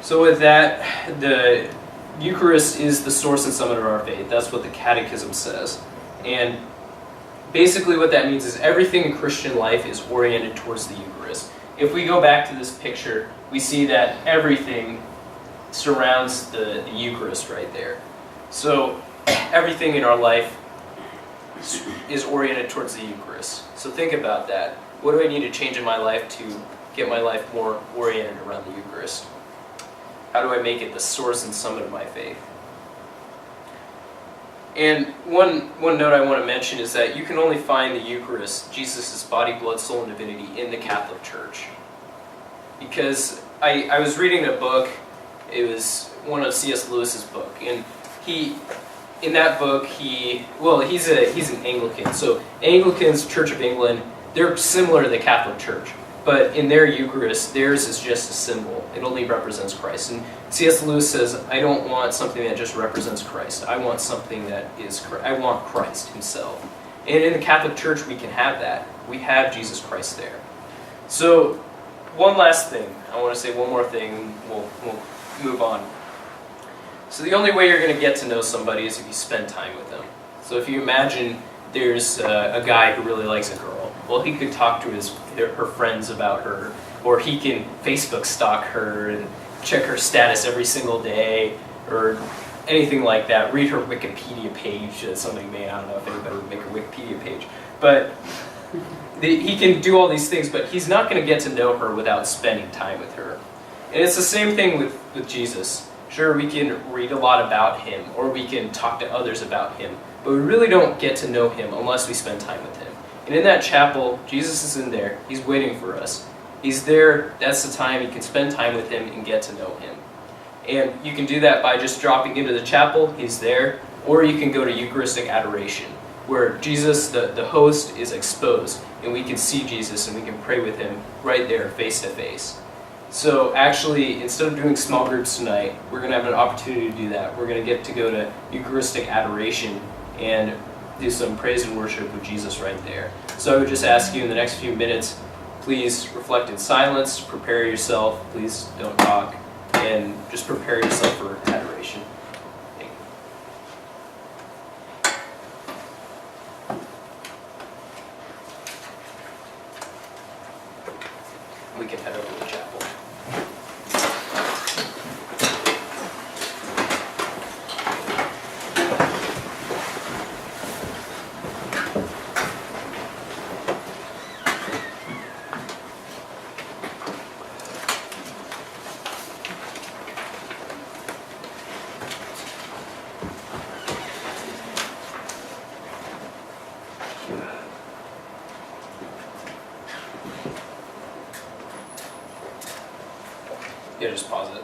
So with that, the Eucharist is the source and summit of our faith. That's what the Catechism says. And basically what that means is everything in Christian life is oriented towards the Eucharist. If we go back to this picture, we see that everything surrounds the Eucharist right there. So everything in our life is oriented towards the Eucharist. So think about that. What do I need to change in my life to get my life more oriented around the Eucharist? How do I make it the source and summit of my faith? And one note I want to mention is that you can only find the Eucharist, Jesus' body, blood, soul, and divinity, in the Catholic Church. Because I was reading a book, it was one of C.S. Lewis's book, and in that book, he's an Anglican. So Anglicans, Church of England, they're similar to the Catholic Church. But in their Eucharist, theirs is just a symbol. It only represents Christ. And C.S. Lewis says, I don't want something that just represents Christ. I want something that is, I want Christ himself. And in the Catholic Church, we can have that. We have Jesus Christ there. So, one last thing. I want to say one more thing, and we'll move on. So the only way you're going to get to know somebody is if you spend time with them. So if you imagine there's a guy who really likes a girl, well, he could talk to her friends about her, or he can Facebook stalk her and check her status every single day, or anything like that. Read her Wikipedia page. Somebody may, I don't know if anybody would make a Wikipedia page, but he can do all these things, but he's not going to get to know her without spending time with her. And it's the same thing with Jesus. Sure, we can read a lot about him, or we can talk to others about him, but we really don't get to know him unless we spend time with him. And in that chapel, Jesus is in there. He's waiting for us. He's there. That's the time you can spend time with him and get to know him. And you can do that by just dropping into the chapel. He's there. Or you can go to Eucharistic adoration, where Jesus, the host, is exposed, and we can see Jesus and we can pray with him right there, face to face. So actually, instead of doing small groups tonight, we're going to have an opportunity to do that. We're going to get to go to Eucharistic adoration and do some praise and worship with Jesus right there. So I would just ask you in the next few minutes, please reflect in silence, prepare yourself, please don't talk, and just prepare yourself for adoration. Thank you. We can head over to the chapel. Yeah, just pause it.